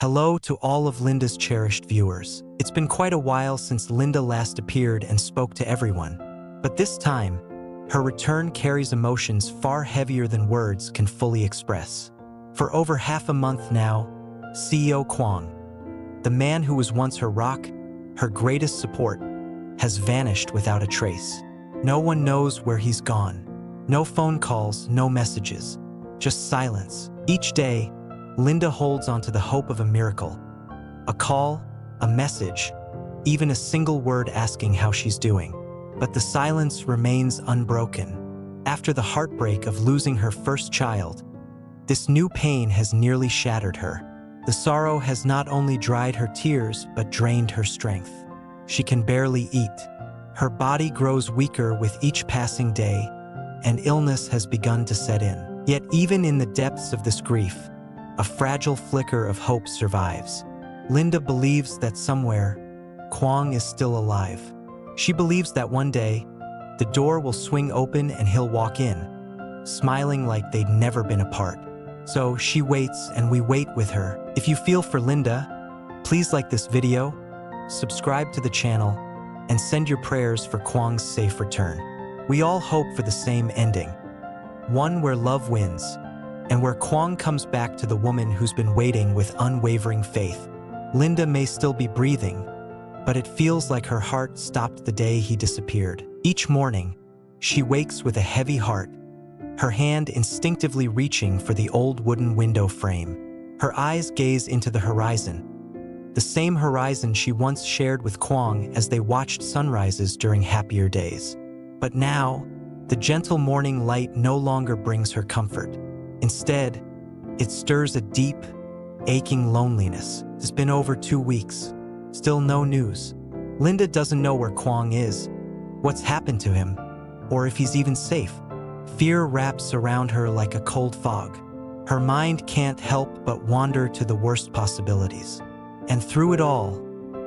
Hello to all of Linda's cherished viewers. It's been quite a while since Linda last appeared and spoke to everyone. But this time, her return carries emotions far heavier than words can fully express. For over half a month now, CEO Quang, the man who was once her rock, her greatest support, has vanished without a trace. No one knows where he's gone. No phone calls, no messages, just silence. Each day, Linda holds onto the hope of a miracle. A call, a message, even a single word asking how she's doing. But the silence remains unbroken. After the heartbreak of losing her first child, this new pain has nearly shattered her. The sorrow has not only dried her tears, but drained her strength. She can barely eat. Her body grows weaker with each passing day, and illness has begun to set in. Yet even in the depths of this grief, a fragile flicker of hope survives. Linda believes that somewhere, Quang is still alive. She believes that one day, the door will swing open and he'll walk in, smiling like they'd never been apart. So she waits and we wait with her. If you feel for Linda, please like this video, subscribe to the channel, and send your prayers for Quang's safe return. We all hope for the same ending, one where love wins, and where Quang comes back to the woman who's been waiting with unwavering faith. Linda may still be breathing, but it feels like her heart stopped the day he disappeared. Each morning, she wakes with a heavy heart, her hand instinctively reaching for the old wooden window frame. Her eyes gaze into the horizon, the same horizon she once shared with Quang as they watched sunrises during happier days. But now, the gentle morning light no longer brings her comfort. Instead, it stirs a deep, aching loneliness. It's been over 2 weeks. Still no news. Linda doesn't know where Quang is, what's happened to him, or if he's even safe. Fear wraps around her like a cold fog. Her mind can't help but wander to the worst possibilities. And through it all,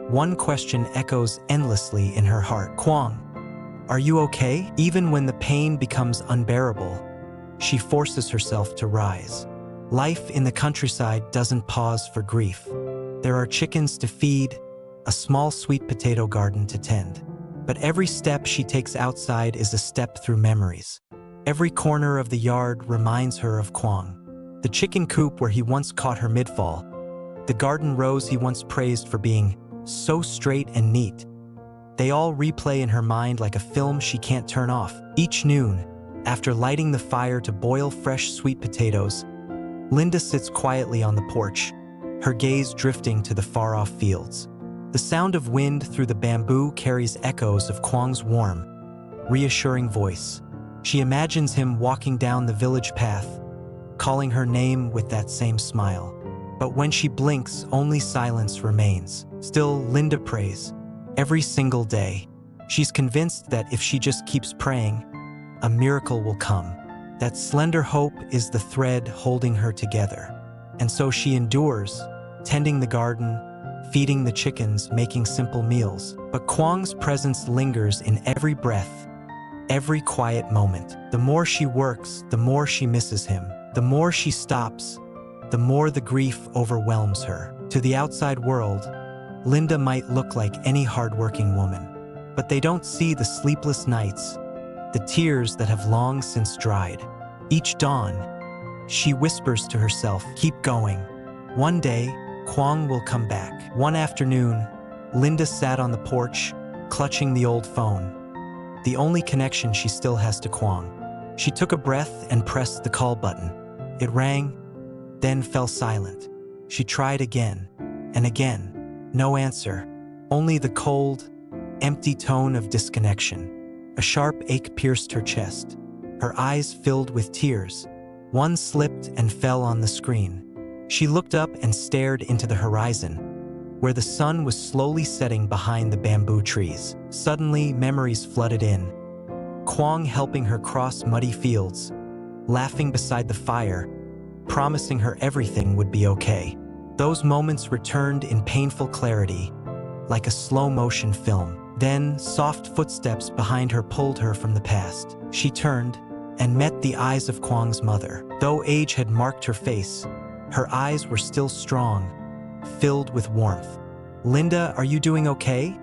one question echoes endlessly in her heart. Quang, are you okay? Even when the pain becomes unbearable, she forces herself to rise. Life in the countryside doesn't pause for grief. There are chickens to feed, a small sweet potato garden to tend. But every step she takes outside is a step through memories. Every corner of the yard reminds her of Quang. The chicken coop where he once caught her mid-fall. The garden rose he once praised for being so straight and neat. They all replay in her mind like a film she can't turn off. Each noon, after lighting the fire to boil fresh sweet potatoes, Linda sits quietly on the porch, her gaze drifting to the far-off fields. The sound of wind through the bamboo carries echoes of Quang's warm, reassuring voice. She imagines him walking down the village path, calling her name with that same smile. But when she blinks, only silence remains. Still, Linda prays, every single day. She's convinced that if she just keeps praying, a miracle will come. That slender hope is the thread holding her together. And so she endures, tending the garden, feeding the chickens, making simple meals. But Quang's presence lingers in every breath, every quiet moment. The more she works, the more she misses him. The more she stops, the more the grief overwhelms her. To the outside world, Linda might look like any hardworking woman, but they don't see the sleepless nights, the tears that have long since dried. Each dawn, she whispers to herself, keep going. One day, Quang will come back. One afternoon, Linda sat on the porch, clutching the old phone, the only connection she still has to Quang. She took a breath and pressed the call button. It rang, then fell silent. She tried again and again. No answer, only the cold, empty tone of disconnection. A sharp ache pierced her chest. Her eyes filled with tears. One slipped and fell on the screen. She looked up and stared into the horizon, where the sun was slowly setting behind the bamboo trees. Suddenly, memories flooded in. Quang helping her cross muddy fields, laughing beside the fire, promising her everything would be okay. Those moments returned in painful clarity, like a slow-motion film. Then, soft footsteps behind her pulled her from the past. She turned and met the eyes of Quang's mother. Though age had marked her face, her eyes were still strong, filled with warmth. "Linda, are you doing okay?"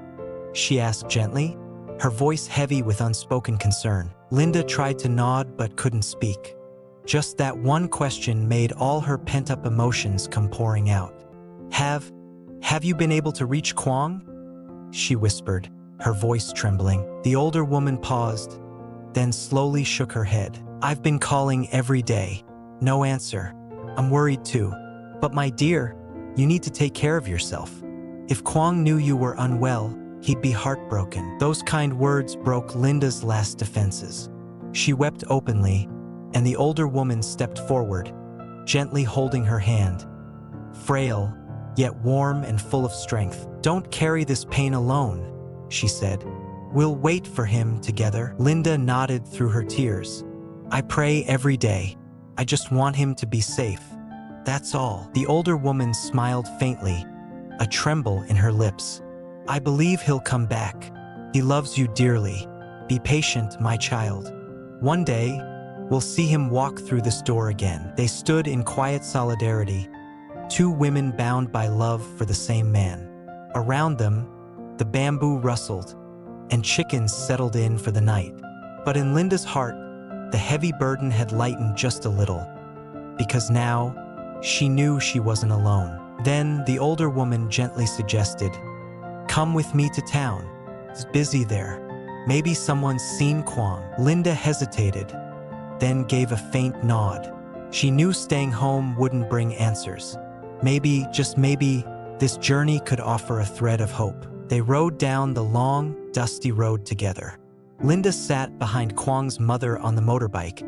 she asked gently, her voice heavy with unspoken concern. Linda tried to nod but couldn't speak. Just that one question made all her pent-up emotions come pouring out. Have you been able to reach Quang?" she whispered, her voice trembling. The older woman paused, then slowly shook her head. "I've been calling every day. No answer. I'm worried too. But my dear, you need to take care of yourself. If Quang knew you were unwell, he'd be heartbroken." Those kind words broke Linda's last defenses. She wept openly, and the older woman stepped forward, gently holding her hand. Frail, yet warm and full of strength. "Don't carry this pain alone," she said. "We'll wait for him together." Linda nodded through her tears. "I pray every day. I just want him to be safe. That's all." The older woman smiled faintly, a tremble in her lips. "I believe he'll come back. He loves you dearly. Be patient, my child. One day, we'll see him walk through this door again." They stood in quiet solidarity, two women bound by love for the same man. Around them, the bamboo rustled, and chickens settled in for the night. But in Linda's heart, the heavy burden had lightened just a little, because now, she knew she wasn't alone. Then the older woman gently suggested, "Come with me to town. It's busy there. Maybe someone's seen Quang." Linda hesitated, then gave a faint nod. She knew staying home wouldn't bring answers. Maybe, just maybe, this journey could offer a thread of hope. They rode down the long, dusty road together. Linda sat behind Quang's mother on the motorbike,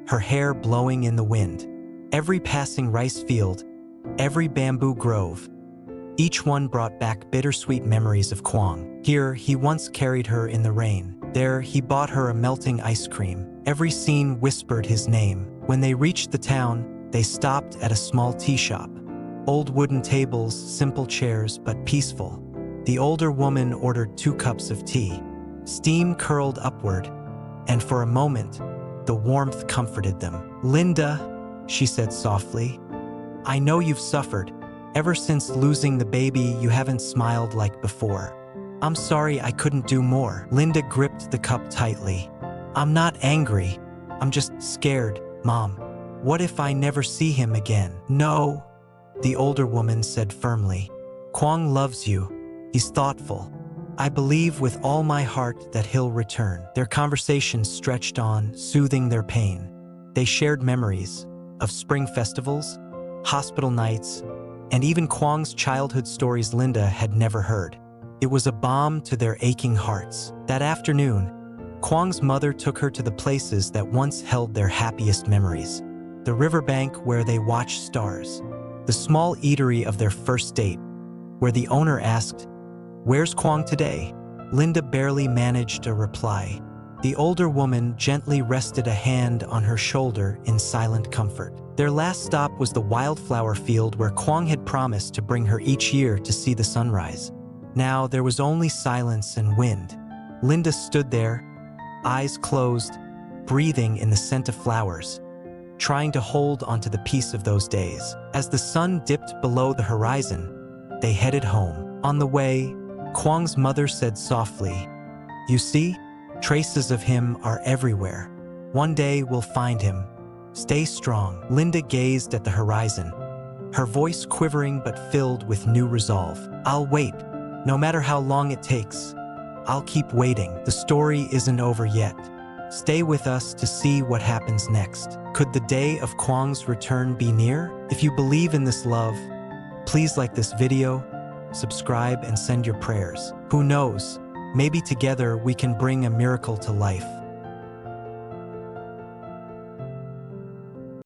her hair blowing in the wind. Every passing rice field, every bamboo grove, each one brought back bittersweet memories of Quang. Here, he once carried her in the rain. There, he bought her a melting ice cream. Every scene whispered his name. When they reached the town, they stopped at a small tea shop. Old wooden tables, simple chairs, but peaceful. The older woman ordered 2 cups of tea. Steam curled upward, and for a moment, the warmth comforted them. "Linda," she said softly, "I know you've suffered. Ever since losing the baby, you haven't smiled like before. I'm sorry I couldn't do more." Linda gripped the cup tightly. "I'm not angry. I'm just scared, Mom. What if I never see him again?" "No," the older woman said firmly. "Quang loves you. He's thoughtful. I believe with all my heart that he'll return." Their conversation stretched on, soothing their pain. They shared memories of spring festivals, hospital nights, and even Quang's childhood stories Linda had never heard. It was a balm to their aching hearts. That afternoon, Quang's mother took her to the places that once held their happiest memories. The riverbank where they watched stars, the small eatery of their first date, where the owner asked, "Where's Quang today?" Linda barely managed a reply. The older woman gently rested a hand on her shoulder in silent comfort. Their last stop was the wildflower field where Quang had promised to bring her each year to see the sunrise. Now there was only silence and wind. Linda stood there, eyes closed, breathing in the scent of flowers, trying to hold onto the peace of those days. As the sun dipped below the horizon, they headed home. On the way, Quang's mother said softly, "You see, traces of him are everywhere. One day we'll find him. Stay strong." Linda gazed at the horizon, her voice quivering but filled with new resolve. "I'll wait. No matter how long it takes, I'll keep waiting. The story isn't over yet. Stay with us to see what happens next." Could the day of Quang's return be near? If you believe in this love, please like this video, subscribe, and send your prayers. Who knows? Maybe together we can bring a miracle to life.